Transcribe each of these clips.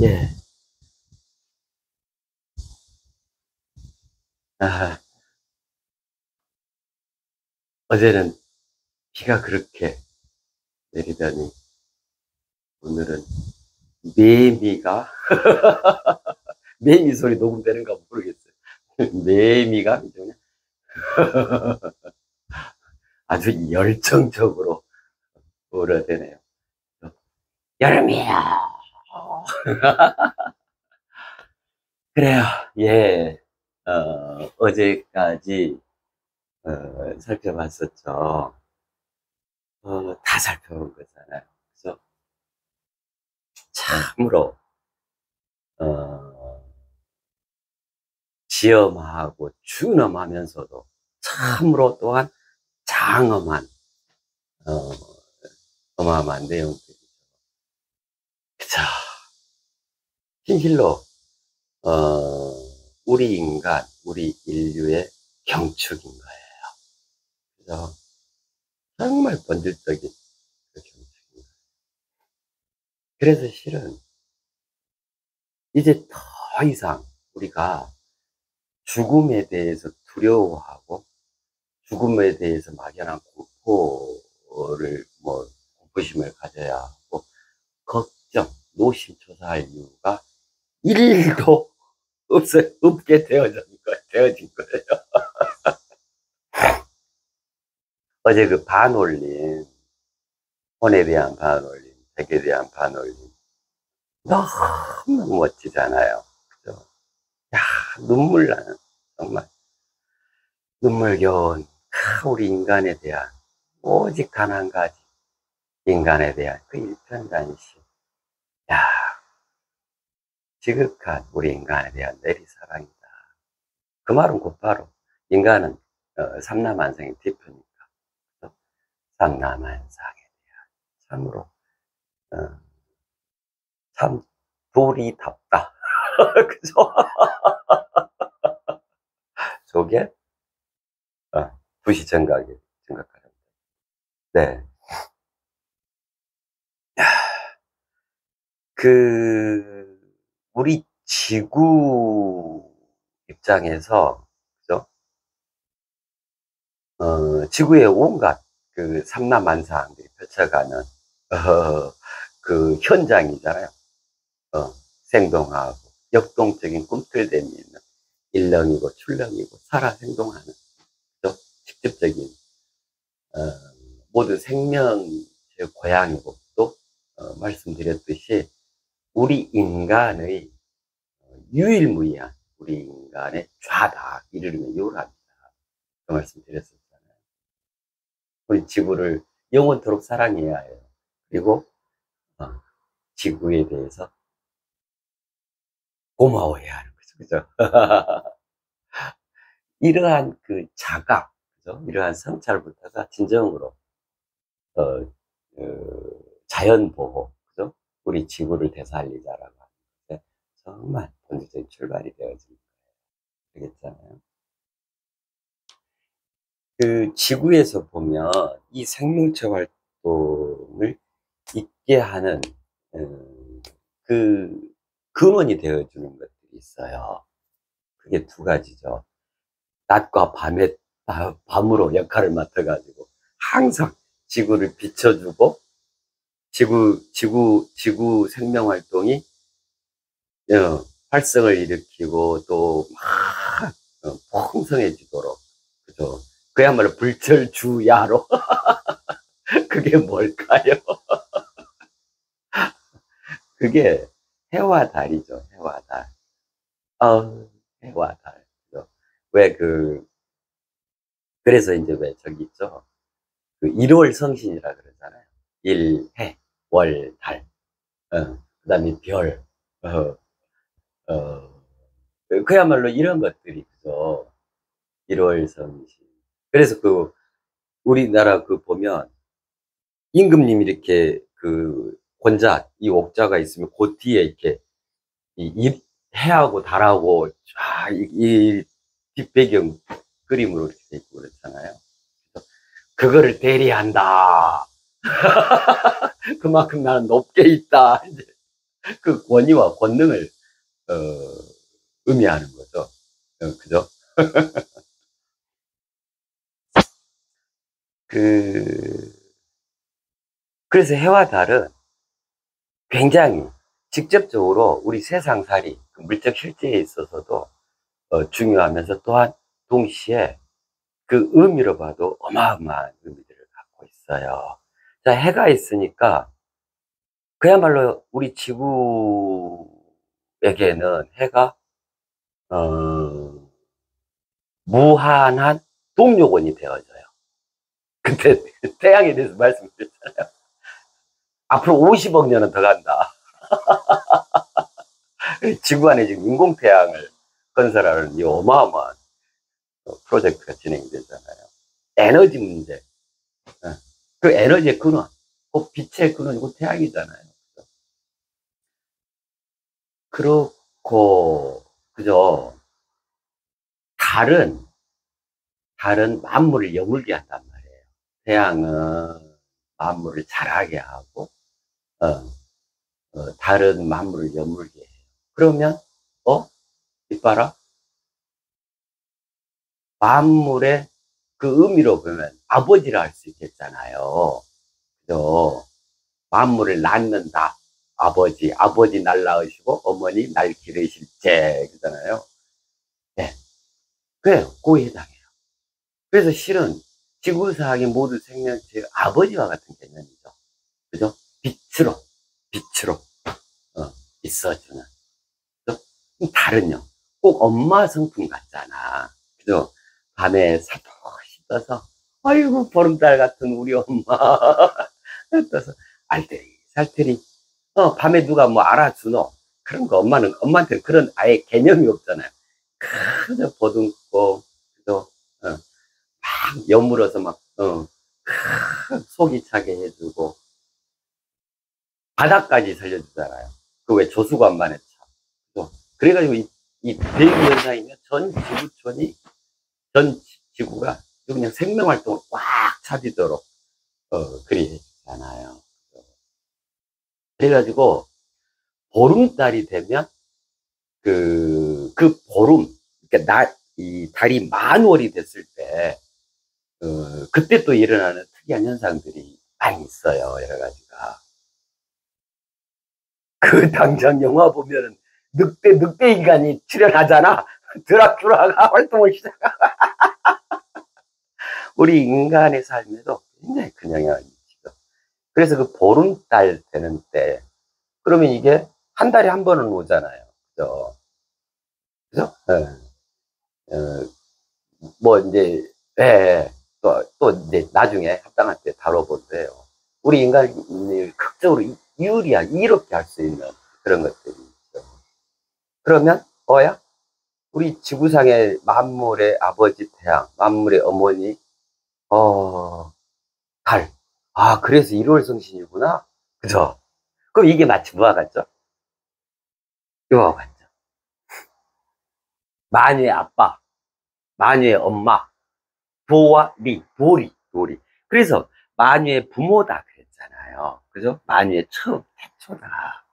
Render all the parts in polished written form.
예. 아, 어제는 비가 그렇게 내리더니 오늘은 매미가 매미 소리 녹음되는가 모르겠어요. 매미가 그냥 아주 열정적으로 울어대네요. 여름이야. 그래요. 예. 어제까지 살펴봤었죠. 다 살펴본 거잖아요. 그래서 참으로 어, 지엄하고 준엄하면서도 참으로 또한 장엄한 어, 어마어마한 내용들이죠. 그쵸. 진실로 우리 인간, 우리 인류의 경축인 거예요. 그래서 정말 본질적인 그 경축인 거예요. 그래서 실은 이제 더 이상 우리가 죽음에 대해서 두려워하고 죽음에 대해서 막연한 공포를 공포심을 가져야 하고 걱정, 노심초사할 이유가 일도 없게 되어진 거예요. 어제 그 반올림, 혼에 대한 반올림, 백에 대한 반올림, 너무 멋지잖아요. 그죠? 야, 눈물 나는, 정말. 눈물겨운, 우리 인간에 대한, 오직 단 한 가지, 인간에 대한 그 일편단심. 야, 지극한 우리 인간에 대한 내리사랑이다. 그 말은 곧바로, 인간은 삼라만상의 대표니까. 삼라만상에 대한, 참으로, 어, 참 도리답다. 그죠? 저게 부시정각이 생각하는. 네. 그 우리 지구 입장에서 그죠? 지구의 온갖 그 삼라만상들이 펼쳐가는 그 현장이잖아요. 생동하고 역동적인 꿈틀대미 있는 일렁이고 출렁이고 살아 생동하는 그죠? 직접적인 어, 모든 생명의 고향이고 또 말씀드렸듯이 우리 인간의 유일무이한 우리 인간의 좌다 이르면 요랍니다. 그 말씀 드렸었잖아요. 우리 지구를 영원토록 사랑해야 해요. 그리고 어, 지구에 대해서 고마워해야 하는 거죠. 그죠? 이러한 그 자각, 그죠? 이러한 성찰부터가 진정으로 어, 자연 보호, 그죠? 우리 지구를 되살리자라고 하는데 정말 본질적인 출발이 되어진 거겠잖아요. 그 지구에서 보면 이 생명체 활동을 있게 하는 그 근원이 되어주는 것들이 있어요. 그게 두 가지죠. 낮과 밤으로 역할을 맡아가지고 항상 지구를 비춰주고 지구 생명 활동이 활성을 일으키고 또 막 풍성해지도록 그죠. 그야말로 불철주야로 그게 뭘까요? 그게 해와 달이죠. 해와 달. 해와 달. 왜 그래서 이제 왜 저기 있죠. 그 일월 성신이라 그러잖아요. 일, 해, 월, 달. 그 다음에 별. 어, 어, 그야말로 이런 것들이 그죠. 일월 성신. 그래서 우리나라 보면 임금님 이렇게 권자, 이 옥자가 있으면 그 뒤에 이렇게 해하고 달하고 이 뒷배경 그림으로 이렇게 돼 있고 그렇잖아요. 그거를 대리한다. 그만큼 나는 높게 있다. 이제 그 권위와 권능을, 어, 의미하는 거죠. 그죠? 그, 그래서 해와 달은 굉장히 직접적으로 우리 세상살이, 그 물적 실제에 있어서도 중요하면서 또한 동시에 그 의미로 봐도 어마어마한 의미들을 갖고 있어요. 자, 해가 있으니까 그야말로 우리 지구에게는 해가 어, 무한한 동력원이 되어져요. 근데 태양에 대해서 말씀드렸잖아요. 앞으로 50억 년은 더 간다. 지구 안에 지금 인공태양을 건설하는 이 어마어마한 프로젝트가 진행이 되잖아요. 에너지 문제. 그 에너지의 근원, 그 빛의 근원이 그 태양이잖아요. 그렇고, 그죠? 달은, 달은 만물을 여물게 한단 말이에요. 태양은 만물을 자라게 하고, 어, 달은 만물을 여물게 해요. 그러면, 이봐라. 만물의 그 의미로 보면 아버지라 할 수 있겠잖아요. 그죠? 만물을 낳는다. 아버지 날 낳으시고, 어머니 날 기르실제. 그잖아요. 네. 그래요. 그에 해당해요. 그래서 실은 지구상의 모든 생명체의 아버지와 같은 개념이죠. 그죠? 빛으로, 있어주는. 그죠? 달은요. 꼭 엄마 성품 같잖아. 그죠? 밤에 살짝 씻어서, 아이고, 보름달 같은 우리 엄마. 떠서, 알테리, 살테리. 밤에 누가 뭐 알아주노? 그런 거 엄마한테는 그런 아예 개념이 없잖아요. 그저 보듬고, 그죠? 막 여물어서 속이 차게 해주고, 바닥까지 살려주잖아요. 그 왜 조수관만에 차. 그래가지고 이 대기 현상이면 전 지구가 그냥 생명활동을 꽉 차지도록, 그리 해주잖아요. 그래가지고, 보름달이 되면, 그 보름, 그러니까 이 달이 만월이 됐을 때, 그때 또 일어나는 특이한 현상들이 많이 있어요. 여러 가지가. 그 당장 영화 보면은 늑대 인간이 출연하잖아. 드라큘라가 활동을 시작. 우리 인간의 삶에도 굉장히 큰 영향을 미치죠. 그래서 그 보름달 되는 때, 그러면 이게 한 달에 한 번은 오잖아요. 그죠? 그죠? 어, 뭐 이제, 예, 예. 또 이제 나중에 합당할 때 다뤄볼게요. 우리 인간이 극적으로 이롭게 할 수 있는 그런 것들이 있죠. 그러면, 우리 지구상의 만물의 아버지 태양, 만물의 어머니, 달. 아, 그래서 1월 성신이구나? 그죠? 그럼 이게 마치 뭐와 같죠? 이거와 같죠? 만유의 아빠, 만유의 엄마, 도리. 그래서 만유의 부모다 그랬잖아요. 그죠? 만유의 태초다.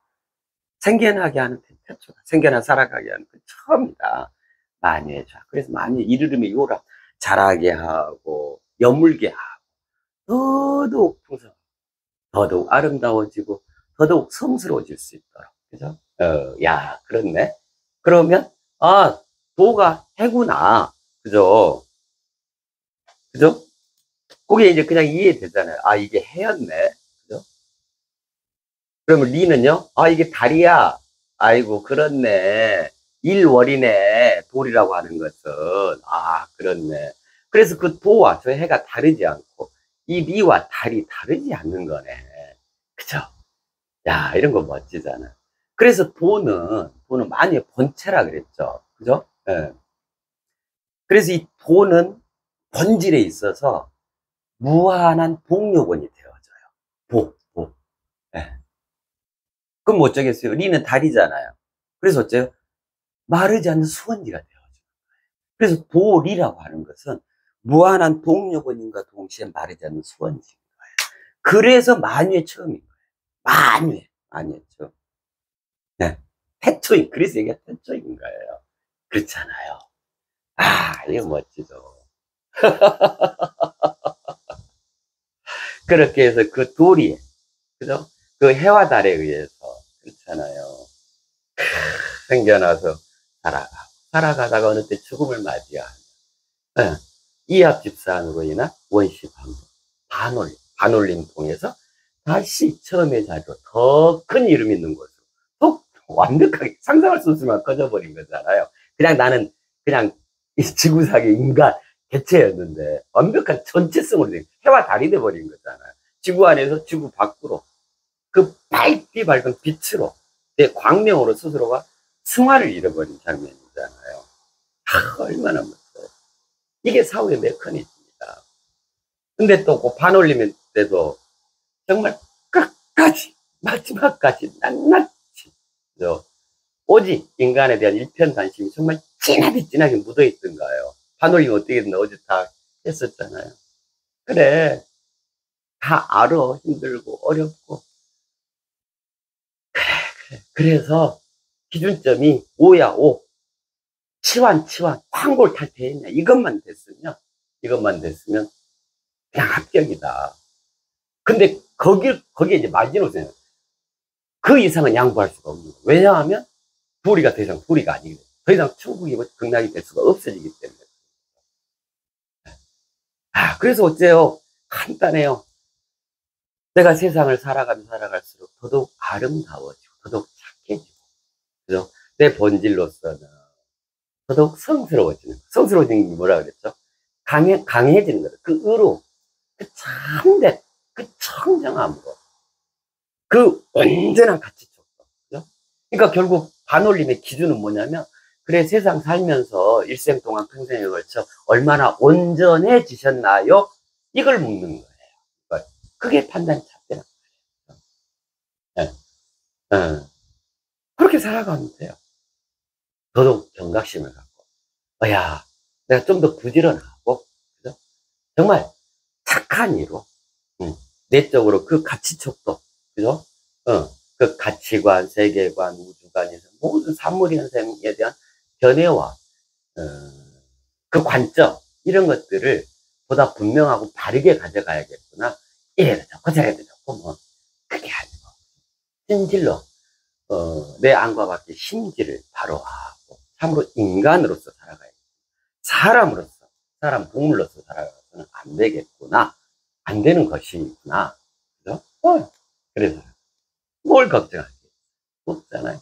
생겨나게 하는 태초다. 생겨나 살아가게 하는 그 처음이다. 만유의 자. 그래서 만유의 이르름에 요라. 자라게 하고, 여물게 하고, 더더욱 풍성, 더더욱 아름다워지고, 더더욱 성스러워질 수 있도록. 그죠? 야, 그렇네. 그러면, 도가 해구나. 그죠? 그죠? 그게 이제 그냥 이해되잖아요. 아, 이게 해였네. 그죠? 그러면 리는요? 아, 이게 달이야. 아이고, 그렇네. 일월이네. 돌이라고 하는 것은. 아, 그렇네. 그래서 그 도와 저 해가 다르지 않고, 이 리와 달이 다르지 않는 거네. 그죠? 야, 이런 거 멋지잖아. 그래서 도는 만유의 본체라 그랬죠. 그죠? 예. 그래서 이 도는 본질에 있어서 무한한 복요건이 되어져요. 복. 예. 그럼 뭐 어쩌겠어요? 리는 달이잖아요. 그래서 어째요? 마르지 않는 수원지가 되어져요. 그래서 도리라고 하는 것은 무한한 복요건인과 동시에 마르지 않는 수원지. 그래서 만유의 처음인 거예요. 만유의 처음. 네. 태초인, 그래서 이게 태초인 거예요. 그렇잖아요. 아, 이거 멋지죠. 그렇게 해서 그 도리에, 그죠? 그 해와 달에 의해서, 그렇잖아요. 생겨나서 살아가다가 어느 때 죽음을 맞이하는, 네. 이합집산으로 인한 원시반복, 반올림 통해서 다시 처음의 자리로 더 큰 이름 있는 곳으로, 또 완벽하게 상상할 수 없을 만큼 커져버린 거잖아요. 그냥 나는, 그냥 이 지구상의 인간, 개체였는데, 완벽한 전체성으로 된, 해와 달이 돼버린 거잖아요. 지구 안에서 지구 밖으로, 그 밝디 밝은 빛으로, 내 광명으로 스스로가 승화를 잃어버린 장면이잖아요. 아, 얼마나 멋져요. 이게 사후의 메커니즘이다. 근데 또 그 반올림 때도 정말 끝까지, 마지막까지 낱낱이, 오직 인간에 대한 일편단심이 정말 진하게 묻어있던 거예요. 반올림 어떻게든 어제 다 했었잖아요. 그래, 다 알아. 힘들고 어렵고. 그래서 기준점이 오야 오. 치환, 황골탈퇴했냐. 이것만 됐으면 그냥 합격이다. 근데 거기에 이제 마지노선은 그 이상은 양보할 수가 없는 거예요. 왜냐하면 불의가 더 이상 불의가 아니기 때문에. 더 이상 천국이 극락이 될 수가 없어지기 때문에. 아, 그래서 어째요? 간단해요. 내가 세상을 살아갈수록 더더욱 아름다워지고, 더더욱 착해지고, 그죠? 내 본질로서는 더더욱 성스러워지는 게 뭐라 그랬죠? 강해지는 거죠. 그 의로, 그 참된, 그 청정함으로, 그 온전한 가치촉도. 그죠? 그러니까 결국 반올림의 기준은 뭐냐면, 그래, 세상 살면서 일생 동안 평생에 걸쳐 얼마나 온전해지셨나요? 이걸 묻는 거예요. 그게 판단이 잡히는 거예요. 네. 네. 그렇게 살아가면 돼요. 더더욱 경각심을 갖고. 야, 내가 좀 더 부지런하고, 그죠? 정말 착한 이로, 내적으로 그 가치촉도, 그죠? 그 가치관, 세계관, 우주관에서 모든 산물 현상에 대한 견해와, 그 관점, 이런 것들을 보다 분명하고 바르게 가져가야겠구나. 이래도 좋고, 저래도 좋고, 뭐, 그게 아니고, 진실로, 내 안과 밖의 심지를 바로하고, 참으로 인간으로서 살아가야겠다. 사람으로서, 사람 동물로서 살아가서는 안 되겠구나. 안 되는 것이구나. 그죠? 그래서, 뭘 걱정하지? 없잖아요.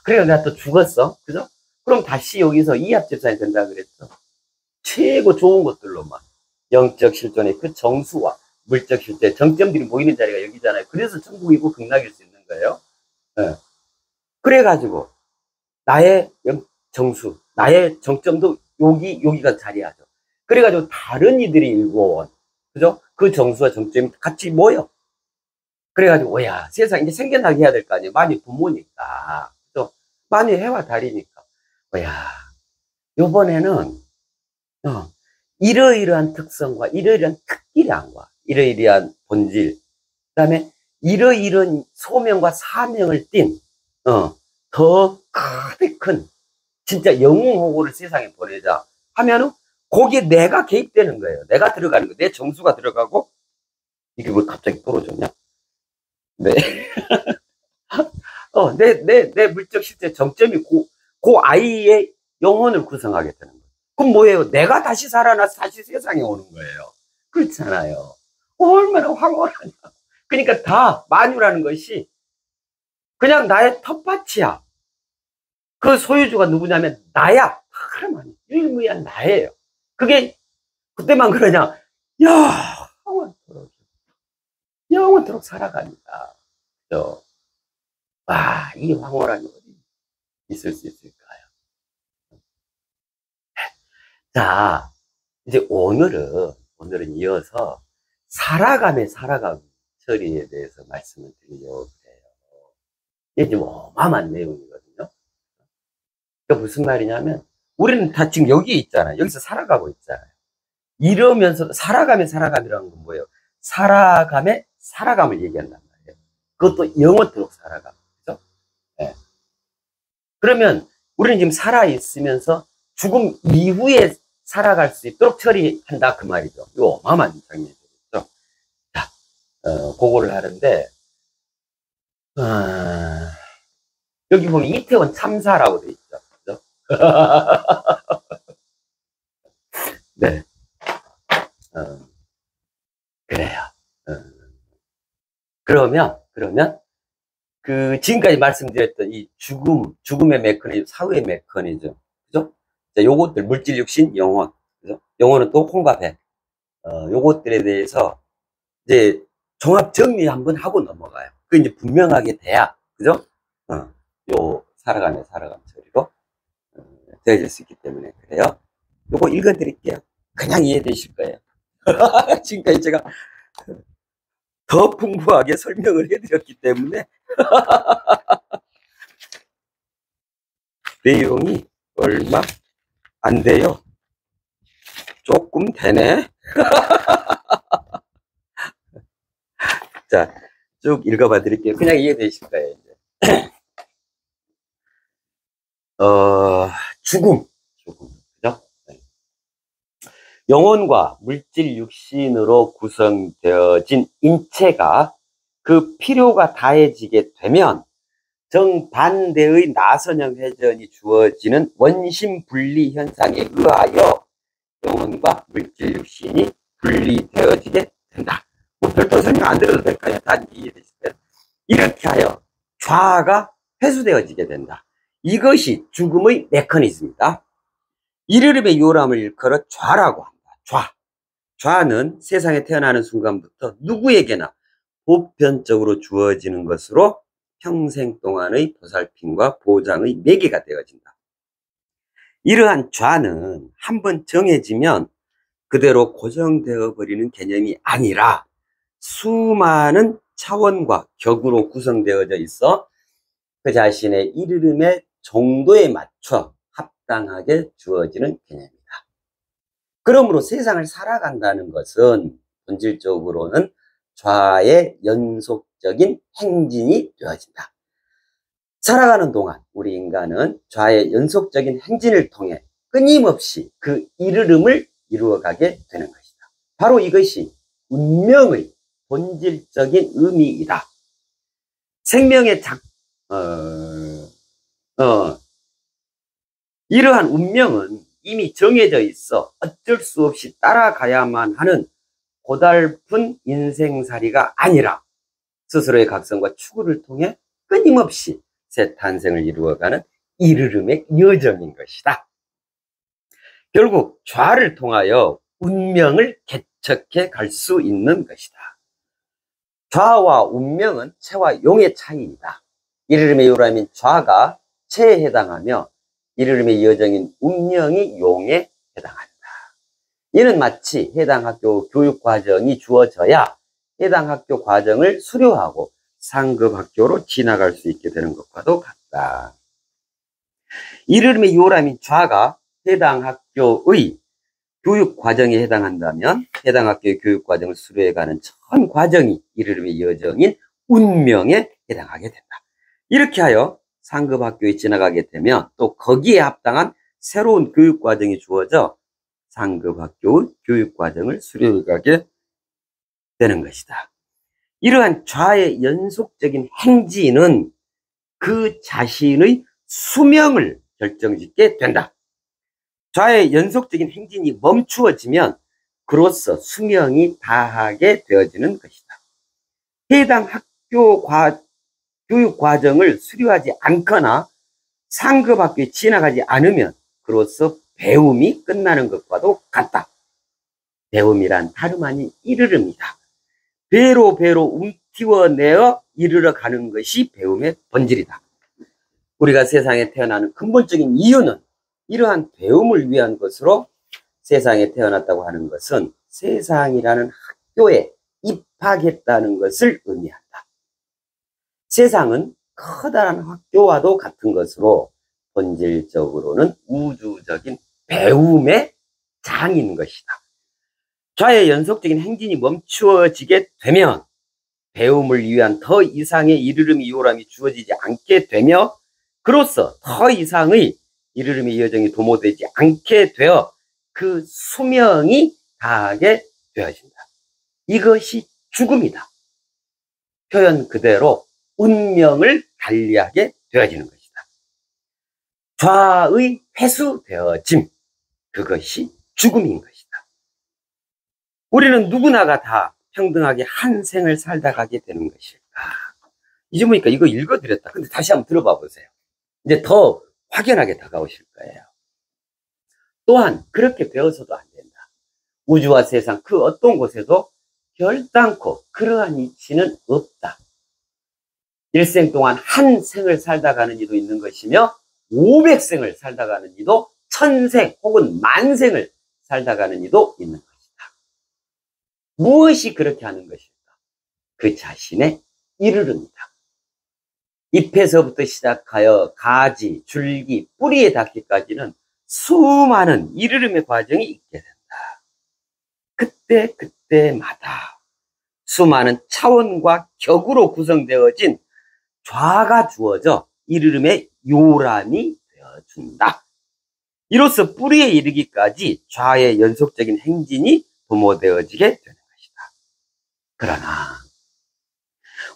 그래요. 내가 또 죽었어. 그죠? 그럼 다시 여기서 이합집산이 된다 그랬죠. 최고 좋은 것들로만. 영적 실존의 그 정수와 물적 실존의 정점들이 모이는 자리가 여기잖아요. 그래서 천국이고 극락일 수 있는 거예요. 네. 그래가지고, 나의 정수, 나의 정점도 여기가 자리하죠. 그래가지고 다른 이들이 일궈온, 그죠? 그 정수와 정점이 같이 모여. 그래가지고, 야, 세상 이제 생겨나게 해야 될 거 아니에요. 만일 부모니까. 또, 만일 해와 달이니까. 야, 요번에는, 이러이러한 특성과 이러이러한 특기량과 이러이러한 본질, 그 다음에 이러이러한 소명과 사명을 띤, 더 크게 큰, 진짜 영웅호구를 세상에 보내자 하면은, 거기에 내가 개입되는 거예요. 내가 들어가는 거예요. 내 정수가 들어가고, 이게 왜 갑자기 떨어졌냐? 네. 내 물적 실제 정점이 그 아이의 영혼을 구성하게 되는 거예요. 그럼 뭐예요? 내가 다시 살아나서 다시 세상에 오는 거예요. 그렇잖아요. 얼마나 황홀하냐. 그러니까 다 만유라는 것이 그냥 나의 텃밭이야. 그 소유주가 누구냐면 나야. 그러면 유일무이한 나예요. 그게 그때만 그러냐? 야, 영원토록 살아갑니다. 와, 이 황홀한 어디 있을 수 있을까요? 자, 이제 오늘은 이어서 살아감 처리에 대해서 말씀을 드리려고 해요. 이게 좀 어마어마한 내용이거든요. 그게 무슨 말이냐면, 우리는 다 지금 여기 있잖아요. 여기서 살아가고 있잖아요. 이러면서 살아감이라는 건 뭐예요? 살아감의 살아감을 얘기한단 말이에요. 그것도 영원토록 살아가. 그죠? 네. 그러면 우리는 지금 살아있으면서 죽음 이후에 살아갈 수 있도록 처리한다. 그 말이죠. 이 어마어마한 장면이죠. 자, 그거를 하는데, 여기 보면 이태원 참사라고 돼 있죠. 그죠? 네. 그래요. 그러면, 지금까지 말씀드렸던 이 죽음의 메커니즘, 사후의 메커니즘, 그죠? 자, 요것들, 물질, 육신, 영혼, 그죠? 영혼은 또 콩과 배, 요것들에 대해서 이제 종합 정리 한번 하고 넘어가요. 그 이제 분명하게 돼야, 그죠? 요 살아가는 처리로 되어질 수 있기 때문에 그래요. 요거 읽어드릴게요. 그냥 이해되실 거예요. 지금까지 제가 더 풍부하게 설명을 해드렸기 때문에 내용이 얼마 안 돼요. 조금 되네. 자, 쭉 읽어봐 드릴게요. 그냥 이해되실 거예요. 이제. 죽음. 그죠? 영혼과 물질 육신으로 구성되어진 인체가 그 필요가 다해지게 되면 정반대의 나선형 회전이 주어지는 원심 분리 현상에 의하여 영혼과 물질 육신이 분리되어지게 된다. 뭐 별도 설명 안 드려도 될까요? 다 이해되시죠? 이렇게 하여 좌가 회수되어지게 된다. 이것이 죽음의 메커니즘이다. 이르름의 요람을 일컬어 좌라고 한다. 좌는 세상에 태어나는 순간부터 누구에게나 보편적으로 주어지는 것으로 평생 동안의 보살핌과 보장의 매개가 되어진다. 이러한 좌는 한번 정해지면 그대로 고정되어 버리는 개념이 아니라 수많은 차원과 격으로 구성되어져 있어 그 자신의 이르름의 정도에 맞춰 합당하게 주어지는 개념이다. 그러므로 세상을 살아간다는 것은 본질적으로는 좌의 연속적인 행진이 되어진다. 살아가는 동안 우리 인간은 좌의 연속적인 행진을 통해 끊임없이 그 이르름을 이루어가게 되는 것이다. 바로 이것이 운명의 본질적인 의미이다. 생명의 이러한 운명은 이미 정해져 있어 어쩔 수 없이 따라가야만 하는 고달픈 인생살이가 아니라 스스로의 각성과 추구를 통해 끊임없이 새 탄생을 이루어가는 이르름의 여정인 것이다. 결국 좌를 통하여 운명을 개척해 갈 수 있는 것이다. 좌와 운명은 채와 용의 차이이다. 이르름의 요람인 좌가 채에 해당하며 이르름의 여정인 운명이 용에 해당한다. 이는 마치 해당 학교 교육 과정이 주어져야 해당 학교 과정을 수료하고 상급 학교로 지나갈 수 있게 되는 것과도 같다. 이르름의 요람인 좌가 해당 학교의 교육 과정에 해당한다면 해당 학교의 교육 과정을 수료해가는 전 과정이 이르름의 여정인 운명에 해당하게 된다. 이렇게 하여 상급 학교에 지나가게 되면 또 거기에 합당한 새로운 교육 과정이 주어져 상급 학교의 교육 과정을 수료해가게 되는 것이다. 이러한 좌의 연속적인 행진은 그 자신의 수명을 결정짓게 된다. 좌의 연속적인 행진이 멈추어지면 그로써 수명이 다하게 되어지는 것이다. 해당 학교 교육 과정을 수료하지 않거나 상급 학교에 지나가지 않으면 그로써 배움이 끝나는 것과도 같다. 배움이란 다름 아닌 이르름이다. 배로 움티워내어 이르러 가는 것이 배움의 본질이다. 우리가 세상에 태어나는 근본적인 이유는 이러한 배움을 위한 것으로 세상에 태어났다고 하는 것은 세상이라는 학교에 입학했다는 것을 의미한다. 세상은 커다란 학교와도 같은 것으로 본질적으로는 우주적인 배움의 장인 것이다. 좌의 연속적인 행진이 멈추어지게 되면 배움을 위한 더 이상의 이르름이 요람이 주어지지 않게 되며 그로써 더 이상의 이르름이 여정이 도모되지 않게 되어 그 수명이 다하게 되어진다. 이것이 죽음이다. 표현 그대로 운명을 달리하게 되어지는 것이다. 좌의 회수되어짐, 그것이 죽음인 것이다. 우리는 누구나가 다 평등하게 한 생을 살다 가게 되는 것일까? 이제 보니까 이거 읽어드렸다. 근데 다시 한번 들어봐 보세요. 이제 더 확연하게 다가오실 거예요. 또한 그렇게 되어서도 안 된다. 우주와 세상 그 어떤 곳에도 결단코 그러한 이치는 없다. 일생 동안 한 생을 살다 가는 이도 있는 것이며 500생을 살다 가는 이도 1000생 혹은 만생을 살다 가는 이도 있는 것이다. 무엇이 그렇게 하는 것일까? 그 자신의 이르름이다. 잎에서부터 시작하여 가지, 줄기, 뿌리에 닿기까지는 수많은 이르름의 과정이 있게 된다. 그때마다 수많은 차원과 격으로 구성되어진 좌가 주어져 이르름의 요람이 되어준다. 이로써 뿌리에 이르기까지 좌의 연속적인 행진이 도모되어지게 되는 것이다. 그러나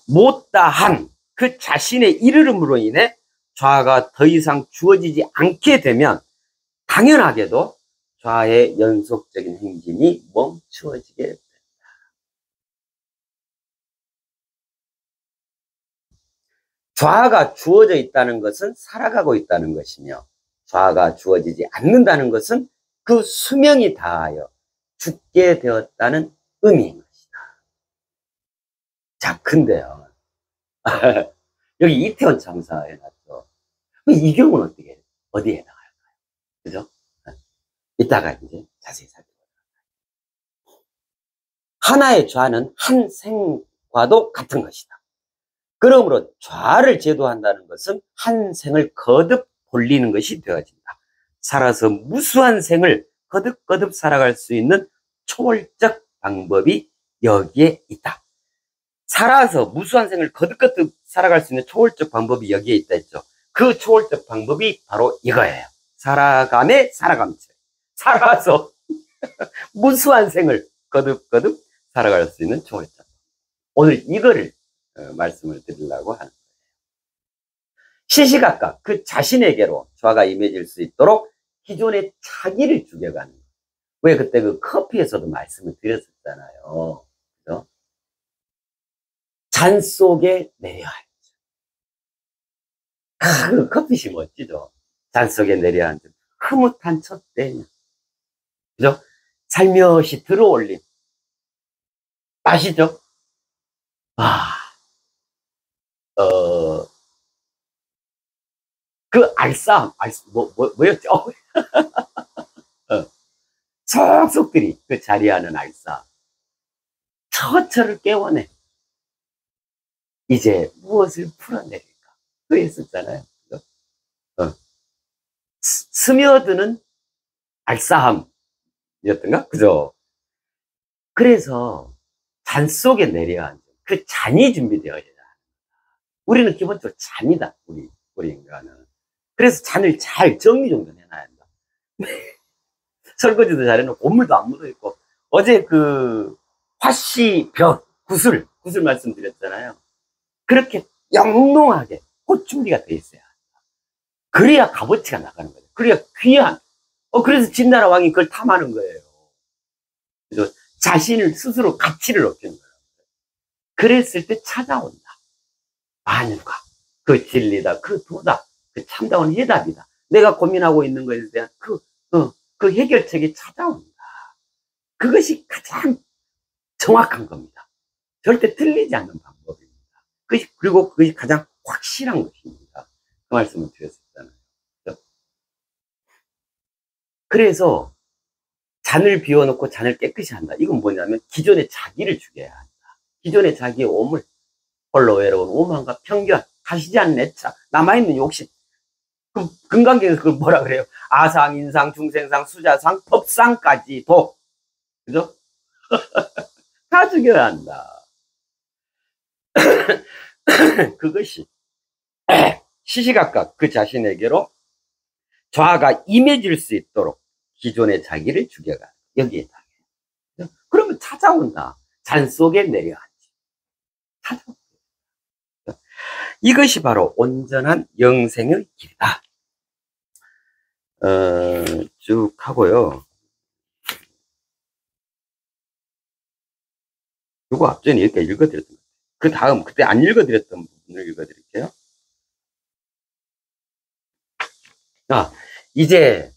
못다한 그 자신의 이르름으로 인해 좌가 더 이상 주어지지 않게 되면 당연하게도 좌의 연속적인 행진이 멈추어지게 된다. 좌가 주어져 있다는 것은 살아가고 있다는 것이며 좌가 주어지지 않는다는 것은 그 수명이 다하여 죽게 되었다는 의미인 것이다. 자, 근데요. 여기 이태원 참사 해놨죠. 이 경우는 어디에 해당할까요? 그죠? 이따가 이제 자세히 살펴보도록 할까요? 하나의 좌는 한 생과도 같은 것이다. 그러므로 좌를 제도한다는 것은 한 생을 거듭 돌리는 것이 되어진다. 살아서 무수한 생을 거듭 살아갈 수 있는 초월적 방법이 여기에 있다. 살아서 무수한 생을 거듭 살아갈 수 있는 초월적 방법이 여기에 있다 했죠. 그 초월적 방법이 바로 이거예요. 살아감의 살아감체. 살아서 무수한 생을 거듭 살아갈 수 있는 초월적. 오늘 이거를 말씀을 드리려고 하는 거예요. 시시각각 그 자신에게로 좌가 임해질 수 있도록 기존의 자기를 죽여가는 거예요. 왜 그때 그 커피에서도 말씀을 드렸었잖아요. 그죠? 잔 속에 내려앉아. 그 커피시 멋지죠? 잔 속에 내려앉은 흐뭇한 첫 때냐. 그죠? 살며시 들어올림. 아시죠? 그 알싸움, 뭐였죠? 속속들이 그 자리하는 알싸움. 처처를 깨워내. 이제 무엇을 풀어내릴까? 그랬었잖아요. 스며드는 알싸함이었던가? 그죠? 그래서 잔 속에 내려앉은 그 잔이 준비되어야 된다. 우리는 기본적으로 잔이다. 우리 인간은. 그래서 잔을 잘 정리정돈해놔야 한다. 설거지도 잘해놓고 온물도 안 묻어있고 어제 그 화씨 벽 구슬 말씀드렸잖아요. 그렇게 영롱하게 꽃 준비가 돼 있어야 한다. 그래야 값어치가 나가는 거예요. 그래야 귀한. 그래서 진나라 왕이 그걸 탐하는 거예요. 그래서 자신을 스스로 가치를 높이는 거예요. 그랬을 때 찾아온다. 만유가 그 진리다, 그 도다, 그 참다운 해답이다. 내가 고민하고 있는 것에 대한 그 해결책이 찾아온다. 그것이 가장 정확한 겁니다. 절대 틀리지 않는 방법입니다. 그리고 그것이 가장 확실한 것입니다. 그 말씀을 드렸었잖아요. 그래서 잔을 비워놓고 잔을 깨끗이 한다. 이건 뭐냐면 기존의 자기를 죽여야 한다. 기존의 자기의 오물, 홀로 외로운 오만과 편견, 가시지 않는 애착, 남아있는 욕심. 그 금강경에서 그걸 뭐라 그래요? 아상, 인상, 중생상, 수자상, 법상까지도. 그죠? 다 죽여야 한다. 그것이 시시각각 그 자신에게로 좌가 임해질 수 있도록 기존의 자기를 죽여가. 여기에 다. 그러면 찾아온다. 잔 속에 내려앉지. 찾아온다. 이것이 바로 온전한 영생의 길이다. 쭉 하고요. 이거 앞전에 여기까지 읽어드렸던 거예요. 그 다음, 그때 안 읽어드렸던 부분을 읽어드릴게요. 이제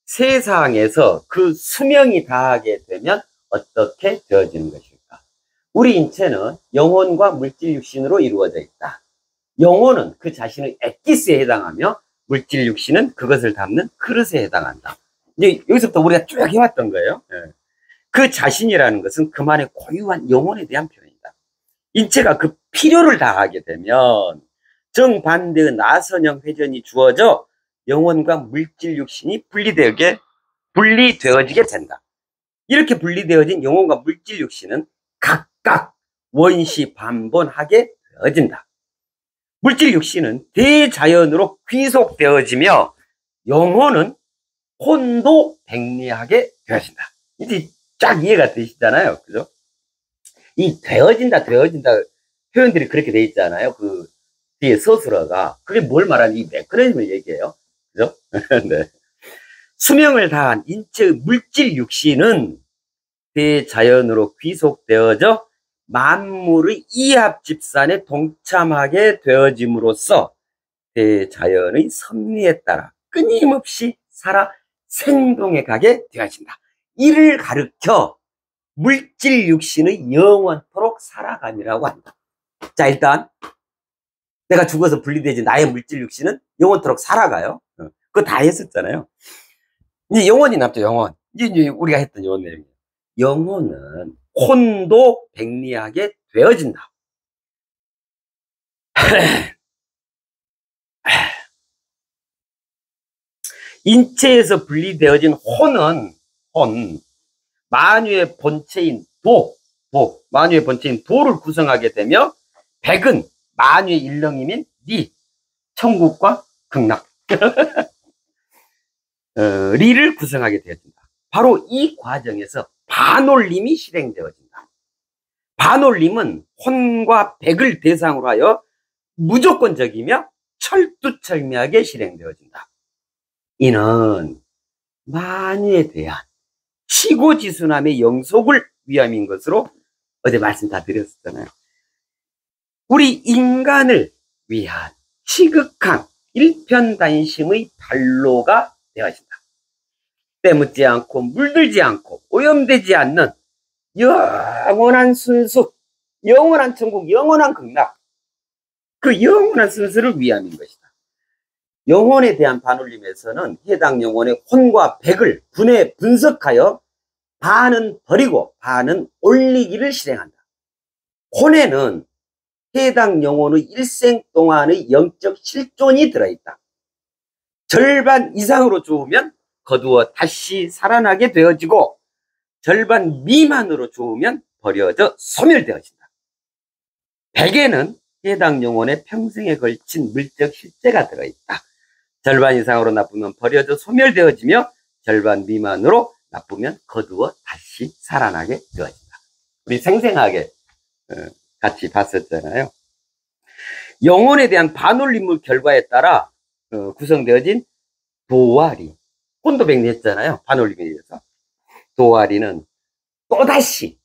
세상에서 그 수명이 다하게 되면 어떻게 되어지는 것일까? 우리 인체는 영혼과 물질 육신으로 이루어져 있다. 영혼은 그 자신의 엑기스에 해당하며 물질 육신은 그것을 담는 그릇에 해당한다. 이제 여기서부터 우리가 쭉 해왔던 거예요. 그 자신이라는 것은 그만의 고유한 영혼에 대한 표현이다. 인체가 그 필요를 다하게 되면 정반대의 나선형 회전이 주어져 영혼과 물질 육신이 분리되어지게 된다. 이렇게 분리되어진 영혼과 물질 육신은 각각 원시 반본하게 되어진다. 물질 육신은 대자연으로 귀속되어지며 영혼은 혼도백리하게 되어진다. 이제 쫙 이해가 되시잖아요. 그죠? 이 되어진다 표현들이 그렇게 돼 있잖아요. 그 뒤에 서술어가. 그게 뭘 말하는지 이 메커니즘을 얘기해요. 그죠? 네. 수명을 다한 인체의 물질 육신은 대자연으로 귀속되어져 만물의 이합집산에 동참하게 되어짐으로써 대자연의 섭리에 따라 끊임없이 살아 생동해 가게 되어진다. 이를 가르쳐 물질 육신의 영원토록 살아감이라고 한다. 자, 일단 내가 죽어서 분리되지 나의 물질 육신은 영원토록 살아가요. 그거 다 했었잖아요. 이제 영혼이 남죠, 영혼. 이제 우리가 했던 요 내용이에요. 영혼은 혼도백리하게 되어진다. 인체에서 분리되어진 혼은 만유의 본체인 만유의 본체인 도를 구성하게 되며 백은 만유의 일렁임인 리, 천국과 극락 리를 구성하게 되어진다. 바로 이 과정에서 반올림이 실행되어진다. 반올림은 혼과 백을 대상으로 하여 무조건적이며 철두철미하게 실행되어진다. 이는 만유에 대한 시고지순함의 영속을 위함인 것으로 어제 말씀 다 드렸었잖아요. 우리 인간을 위한 시극한 일편단심의 발로가 되어진다. 때묻지 않고 물들지 않고 오염되지 않는 영원한 순수, 영원한 천국, 영원한 극락, 그 영원한 순수를 위함인 것이다. 영혼에 대한 반올림에서는 해당 영혼의 혼과 백을 분석하여 반은 버리고 반은 올리기를 실행한다. 혼에는 해당 영혼의 일생 동안의 영적 실존이 들어있다. 절반 이상으로 죽으면 거두어 다시 살아나게 되어지고 절반 미만으로 죽으면 버려져 소멸되어진다. 백에는 해당 영혼의 평생에 걸친 물적 실제가 들어있다. 절반 이상으로 나쁘면 버려져 소멸되어지며 절반 미만으로 나쁘면 거두어 다시 살아나게 되어진다. 우리 생생하게 같이 봤었잖아요. 영혼에 대한 반올림의 결과에 따라 구성되어진 도와리, 혼도백리 했잖아요. 반올림에 의해서. 도와리는 또다시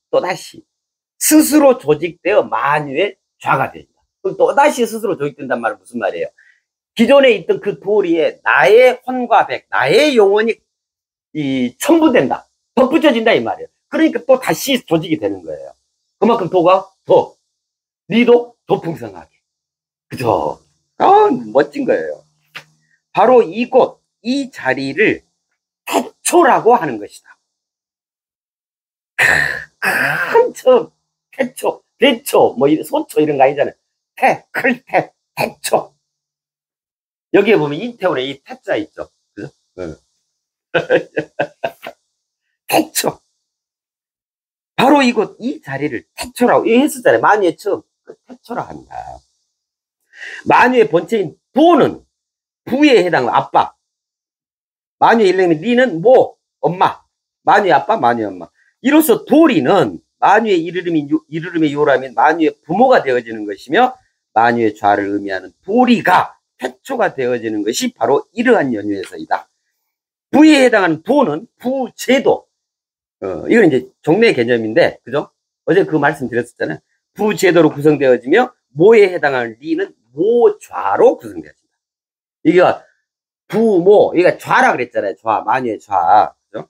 스스로 조직되어 만유의 좌가 된다. 그럼 또다시 스스로 조직된단 말은 무슨 말이에요? 기존에 있던 그 도리에 나의 혼과 백, 나의 영혼이 첨부된다. 덧붙여진다 이 말이에요. 그러니까 또 다시 조직이 되는 거예요. 그만큼 도가 리도 더 풍성하게. 그죠? 멋진 거예요. 바로 이곳, 이 자리를 태초라고 하는 것이다. 큰 척, 태초, 대초, 소초 이런 거 아니잖아요. 클태, 태초. 여기에 보면 이태원에 이 태자 있죠. 그죠? 태초. 바로 이곳, 이 자리를 태초라고 했었잖아요. 만유의 처음. 그 태초라 한다. 만유의 본체인 도는 부에 해당하는 아빠. 만유의 일념인 리는 모, 엄마. 만유의 아빠, 만유의 엄마. 이로써 도리는 만유의 이르름의 요라면 만유의 부모가 되어지는 것이며 만유의 좌를 의미하는 도리가 태초가 되어지는 것이 바로 이러한 연유에서이다. 부에 해당하는 도는 부제도. 이건 이제 종래 개념인데, 그죠? 어제 그 말씀 드렸었잖아요. 부제도로 구성되어지며 모에 해당하는 리는 모좌로 구성되어진다. 이게 부모, 여기가 좌라 그랬잖아요. 좌, 만유의 좌. 그죠?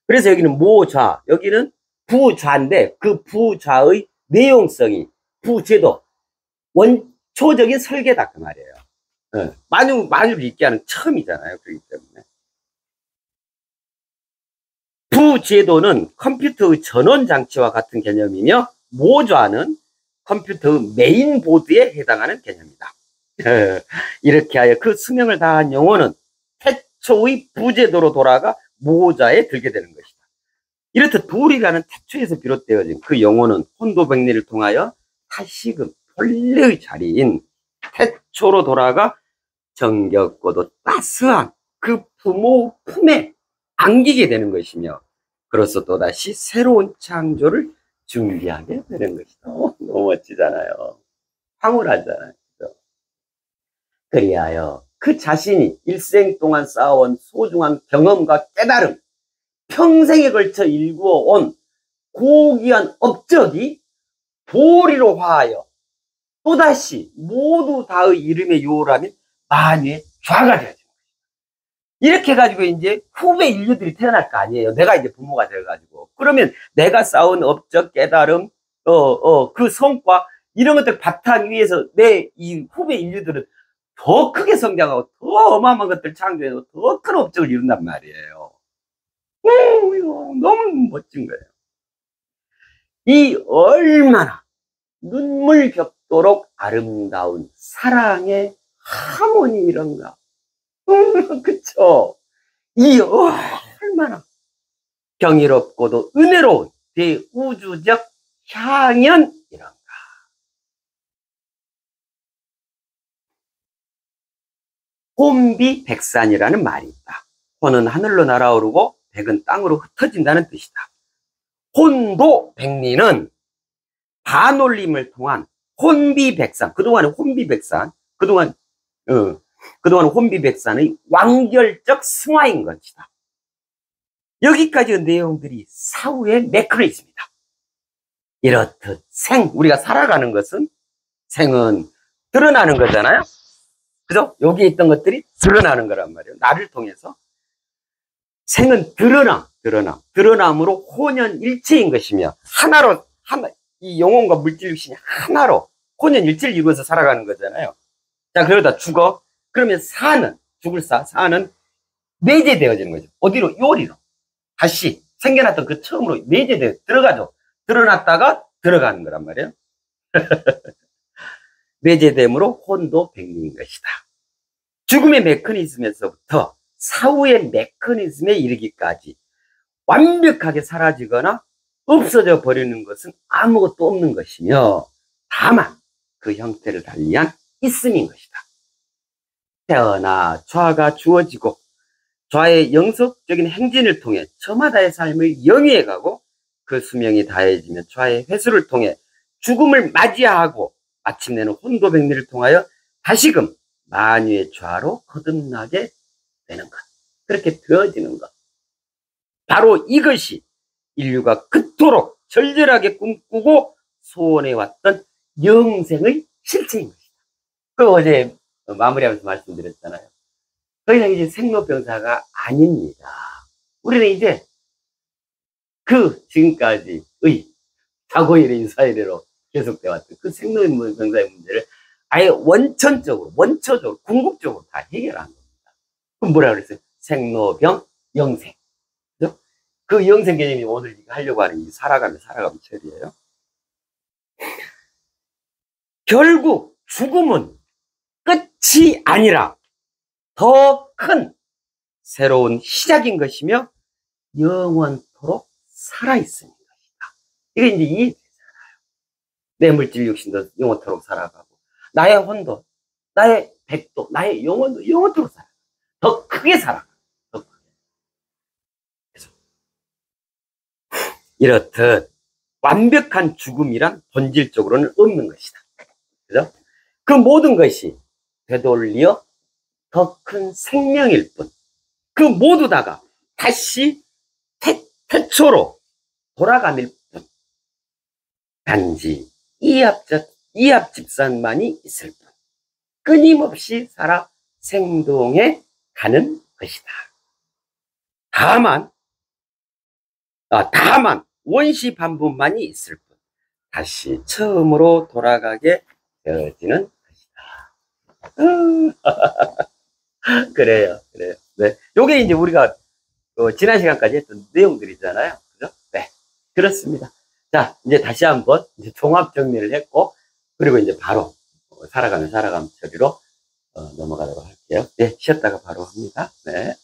그래서 여기는 모좌, 여기는 부좌인데 그 부좌의 내용성이 부제도, 원초적인 설계다. 그 말이에요. 만유를 있게 하는 처음이잖아요. 그렇기 때문에. 부제도는 컴퓨터의 전원 장치와 같은 개념이며 모좌는 컴퓨터의 메인보드에 해당하는 개념이다. 이렇게 하여 그 수명을 다한 영혼은 태초의 부제도로 돌아가 모좌에 들게 되는 것이다. 이렇듯 도리라는 태초에서 비롯되어진 그 영혼은 혼도백리를 통하여 다시금 본래의 자리인 태초로 돌아가 정겹고도 따스한 그 부모 품에 안기게 되는 것이며 그로써 또다시 새로운 창조를 준비하게 되는 것이다. 너무 멋지잖아요. 황홀하잖아요. 그리하여 그 자신이 일생 동안 쌓아온 소중한 경험과 깨달음, 평생에 걸쳐 일구어온 고귀한 업적이 도리로 화하여 또다시 모두 다의 이름의 요라면 만유의 좌가 되어집니다. 이렇게 해가지고 이제 후배 인류들이 태어날 거 아니에요. 내가 이제 부모가 돼가지고. 그러면 내가 쌓은 업적, 깨달음, 그 성과, 이런 것들 바탕 위에서 내 이 후배 인류들은 더 크게 성장하고 더 어마어마한 것들 창조해서 더 큰 업적을 이룬단 말이에요. 너무 멋진 거예요. 이 얼마나 눈물 겹도록 아름다운 사랑의 하모니 이런가. 그쵸? 이 얼마나 경이롭고도 은혜로운 대우주적 향연 이런가. 혼비백산이라는 말이 있다. 혼은 하늘로 날아오르고 백은 땅으로 흩어진다는 뜻이다. 혼도 백리는 반올림을 통한 혼비백산, 그동안의 혼비백산, 그동안 혼비백산의 완결적 승화인 것이다. 여기까지의 내용들이 사후의 메커니즘이다. 이렇듯 우리가 살아가는 것은 생은 드러나는 거잖아요. 그죠? 여기에 있던 것들이 드러나는 거란 말이에요. 나를 통해서. 생은 드러남으로 혼연일체인 것이며 이 영혼과 물질 육신이 하나로 혼연일체를 이루어서 살아가는 거잖아요. 자, 그러다 죽어. 그러면 죽을 사는 내재되어지는 거죠. 어디로? 요리로. 다시 생겨났던 그 처음으로 들어가죠. 드러났다가 들어가는 거란 말이에요. 내재됨으로 혼도 백리인 것이다. 죽음의 메커니즘에서부터 사후의 메커니즘에 이르기까지 완벽하게 사라지거나 없어져 버리는 것은 아무것도 없는 것이며 다만 그 형태를 달리한 있음인 것이다. 태어나 좌가 주어지고 좌의 영속적인 행진을 통해 저마다의 삶을 영위해가고 그 수명이 다해지면 좌의 회수를 통해 죽음을 맞이하고 마침내는 혼도백리를 통하여 다시금 만유의 좌로 거듭나게 되는 것. 그렇게 되어지는 것. 바로 이것이 인류가 그토록 절절하게 꿈꾸고 소원해왔던 영생의 실체인 것이다. 그 어제 마무리하면서 말씀드렸잖아요. 더 이상 이제 생로병사가 아닙니다. 우리는 이제 그 지금까지의 사고일의 사회대로 계속되어왔던 그 생로병사의 문제를 아예 원초적으로 궁극적으로 다 해결한 겁니다. 그럼 뭐라 그랬어요? 생로병 영생. 그죠? 그 영생 개념이 오늘 하려고 하는 이 살아가면 철이에요. 결국 죽음은 끝이 아니라 더 큰 새로운 시작인 것이며 영원토록 살아있는 것이다. 이게 이제 이해되잖아요. 내 물질 육신도 영원토록 살아가고, 나의 혼도, 나의 백도, 나의 영혼도 영원토록 살아가. 더 크게 살아가. 더 크게. 그래서 이렇듯 완벽한 죽음이란 본질적으로는 없는 것이다. 그죠? 그 모든 것이 되돌려 더 큰 생명일 뿐. 그 모두 다가 다시 태초로 돌아가밀 뿐. 단지 이합 집산만이 있을 뿐. 끊임없이 살아 생동해 가는 것이다. 다만 원시 반복만이 있을 뿐. 다시 처음으로 돌아가게 되어지는 것이다. 그래요. 네. 요게 이제 우리가 지난 시간까지 했던 내용들이잖아요. 그죠? 네. 그렇습니다. 자, 이제 다시 한번 이제 종합 정리를 했고, 그리고 이제 바로 살아가면 처리로 넘어가도록 할게요. 네. 쉬었다가 바로 합니다. 네.